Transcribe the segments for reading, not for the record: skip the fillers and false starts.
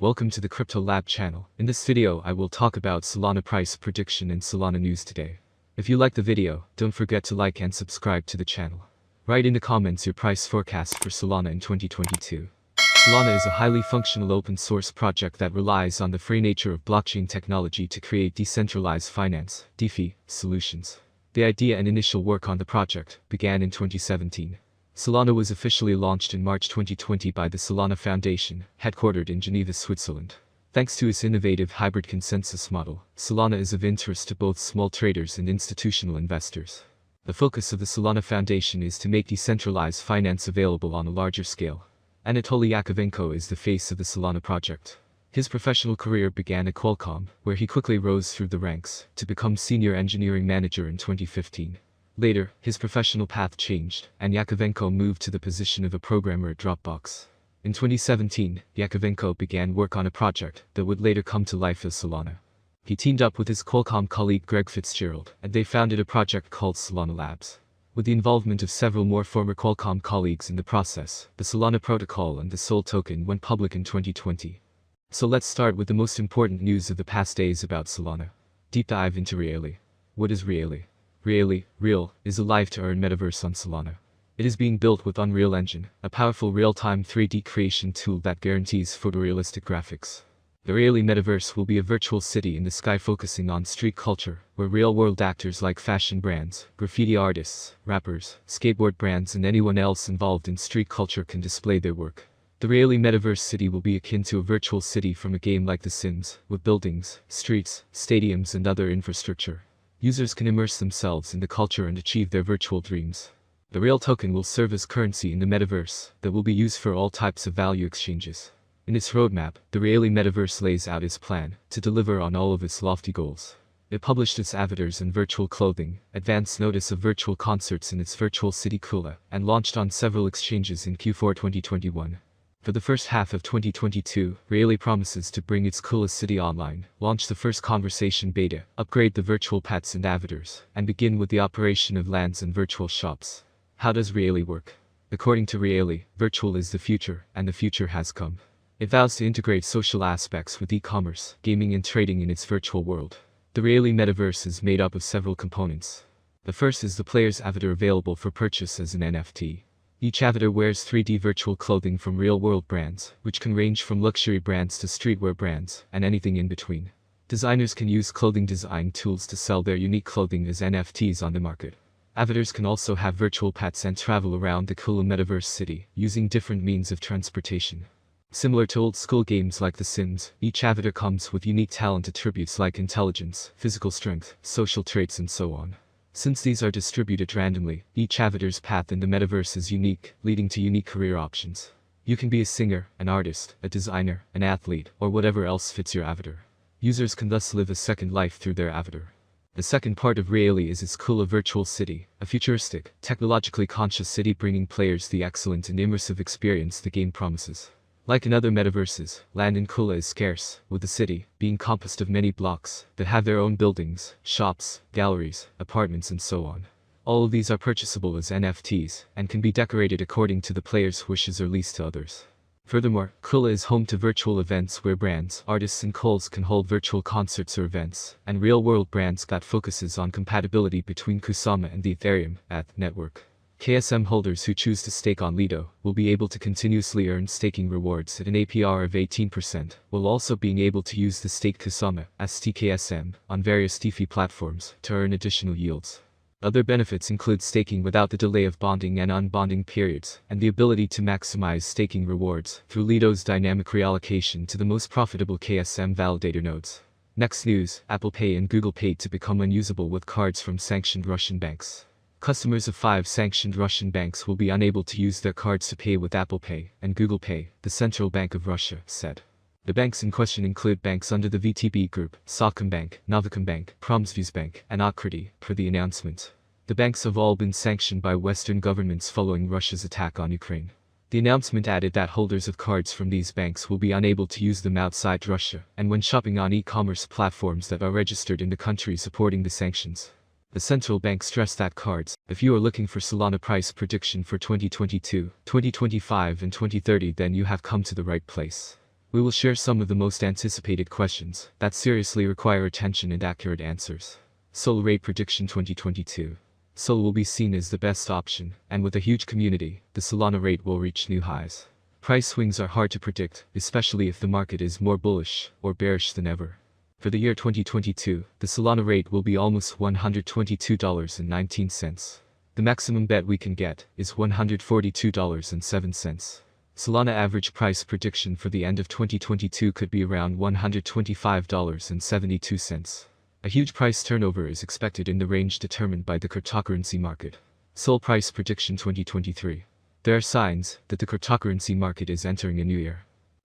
Welcome to the Crypto Lab channel. In this video I will talk about Solana price prediction and Solana news today. If you like the video, don't forget to like and subscribe to the channel. Write in the comments your price forecast for Solana in 2022. Solana is a highly functional open source project that relies on the free nature of blockchain technology to create decentralized finance (DeFi) solutions. The idea and initial work on the project began in 2017. Solana was officially launched in March 2020 by the Solana Foundation, headquartered in Geneva, Switzerland. Thanks to its innovative hybrid consensus model, Solana is of interest to both small traders and institutional investors. The focus of the Solana Foundation is to make decentralized finance available on a larger scale. Anatoly Yakovenko is the face of the Solana project. His professional career began at Qualcomm, where he quickly rose through the ranks to become senior engineering manager in 2015. Later, his professional path changed, and Yakovenko moved to the position of a programmer at Dropbox. In 2017, Yakovenko began work on a project that would later come to life as Solana. He teamed up with his Qualcomm colleague Greg Fitzgerald, and they founded a project called Solana Labs. With the involvement of several more former Qualcomm colleagues in the process, the Solana protocol and the SOL token went public in 2020. So let's start with the most important news of the past days about Solana. Deep dive into Reali. What is Reali? Reali is a live-to-earn metaverse on Solana. It is being built with Unreal Engine, a powerful real-time 3D creation tool that guarantees photorealistic graphics. The Reali metaverse will be a virtual city in the sky focusing on street culture, where real-world actors like fashion brands, graffiti artists, rappers, skateboard brands and anyone else involved in street culture can display their work. The Reali metaverse city will be akin to a virtual city from a game like The Sims, with buildings, streets, stadiums and other infrastructure. Users can immerse themselves in the culture and achieve their virtual dreams. The Real token will serve as currency in the metaverse that will be used for all types of value exchanges. In its roadmap, the Reali metaverse lays out its plan to deliver on all of its lofty goals. It published its avatars and virtual clothing, advanced notice of virtual concerts in its virtual city Kula, and launched on several exchanges in Q4 2021. For the first half of 2022, Reali promises to bring its Kula city online, launch the first conversation beta, upgrade the virtual pets and avatars, and begin with the operation of lands and virtual shops. How does Reali work? According to Reali, virtual is the future, and the future has come. It vows to integrate social aspects with e-commerce, gaming and trading in its virtual world. The Reali metaverse is made up of several components. The first is the player's avatar available for purchase as an NFT. Each avatar wears 3D virtual clothing from real-world brands, which can range from luxury brands to streetwear brands, and anything in between. Designers can use clothing design tools to sell their unique clothing as NFTs on the market. Avatars can also have virtual pets and travel around the Kula metaverse city, using different means of transportation. Similar to old-school games like The Sims, each avatar comes with unique talent attributes like intelligence, physical strength, social traits and so on. Since these are distributed randomly, each avatar's path in the metaverse is unique, leading to unique career options. You can be a singer, an artist, a designer, an athlete, or whatever else fits your avatar. Users can thus live a second life through their avatar. The second part of Reali is its Kula virtual city, a futuristic, technologically conscious city bringing players the excellent and immersive experience the game promises. Like in other metaverses, land in Kula is scarce, with the city being composed of many blocks that have their own buildings, shops, galleries, apartments and so on. All of these are purchasable as NFTs, and can be decorated according to the player's wishes or leased to others. Furthermore, Kula is home to virtual events where brands, artists and calls can hold virtual concerts or events, and real-world brands that focuses on compatibility between Kusama and the Ethereum network. KSM holders who choose to stake on Lido will be able to continuously earn staking rewards at an APR of 18%, while also being able to use the staked Kusama, STKSM, on various DeFi platforms to earn additional yields. Other benefits include staking without the delay of bonding and unbonding periods, and the ability to maximize staking rewards through Lido's dynamic reallocation to the most profitable KSM validator nodes. Next news, Apple Pay and Google Pay to become unusable with cards from sanctioned Russian banks. Customers of 5 sanctioned Russian banks will be unable to use their cards to pay with Apple Pay and Google Pay, the Central Bank of Russia said. The banks in question include banks under the VTB Group, Sovcombank, Novacombank, Promsvyzbank, and Okriti, per the announcement. The banks have all been sanctioned by Western governments following Russia's attack on Ukraine. The announcement added that holders of cards from these banks will be unable to use them outside Russia, and when shopping on e-commerce platforms that are registered in the country supporting the sanctions. The central bank stressed that cards, if you are looking for Solana price prediction for 2022, 2025 and 2030, then you have come to the right place. We will share some of the most anticipated questions that seriously require attention and accurate answers. SOL Rate Prediction 2022. SOL will be seen as the best option, and with a huge community, the Solana rate will reach new highs. Price swings are hard to predict, especially if the market is more bullish or bearish than ever. For the year 2022, the Solana rate will be almost $122.19. The maximum bet we can get is $142.07. Solana average price prediction for the end of 2022 could be around $125.72. A huge price turnover is expected in the range determined by the cryptocurrency market. SOL Price Prediction 2023. There are signs that the cryptocurrency market is entering a new era.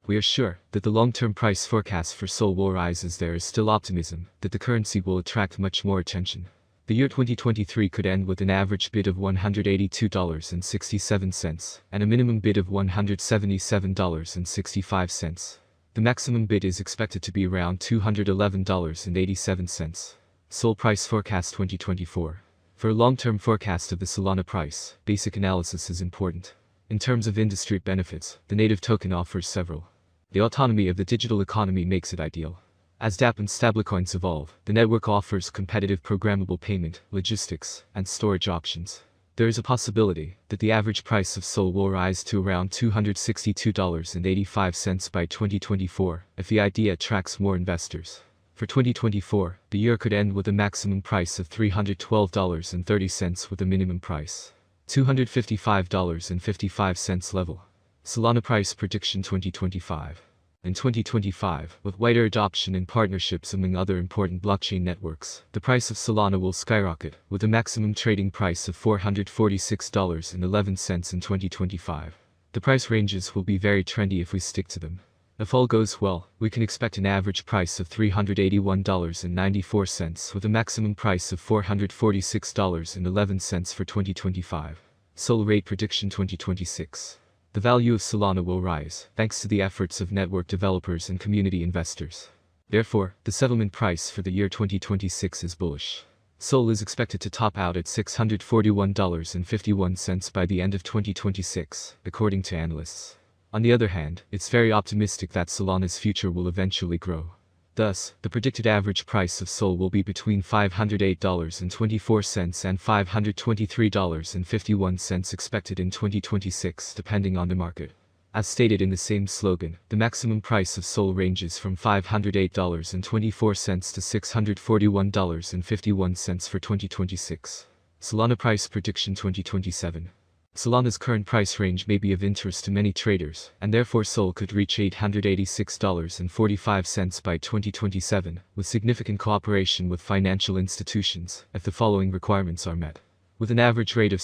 We are sure that the long-term price forecast for SOL will rise as there is still optimism that the currency will attract much more attention. The year 2023 could end with an average bid of $182.67 and a minimum bid of $177.65. The maximum bid is expected to be around $211.87. SOL Price Forecast 2024. For a long-term forecast of the Solana price, basic analysis is important. In terms of industry benefits, the native token offers several. The autonomy of the digital economy makes it ideal. As dApp and stablecoins evolve, the network offers competitive programmable payment, logistics, and storage options. There is a possibility that the average price of SOL will rise to around $262.85 by 2024 if the idea attracts more investors. For 2024, the year could end with a maximum price of $312.30 with a minimum price $255.55 level. Solana Price Prediction 2025. In 2025, with wider adoption and partnerships among other important blockchain networks, the price of Solana will skyrocket, with a maximum trading price of $446.11 in 2025. The price ranges will be very trendy if we stick to them. If all goes well, we can expect an average price of $381.94 with a maximum price of $446.11 for 2025. SOL Rate Prediction 2026. The value of Solana will rise, thanks to the efforts of network developers and community investors. Therefore, the settlement price for the year 2026 is bullish. SOL is expected to top out at $641.51 by the end of 2026, according to analysts. On the other hand, it's very optimistic that Solana's future will eventually grow. Thus, the predicted average price of SOL will be between $508.24 and $523.51 expected in 2026 depending on the market. As stated in the same slogan, the maximum price of SOL ranges from $508.24 to $641.51 for 2026. Solana Price Prediction 2027. Solana's current price range may be of interest to many traders, and therefore SOL could reach $886.45 by 2027, with significant cooperation with financial institutions, if the following requirements are met. With an average rate of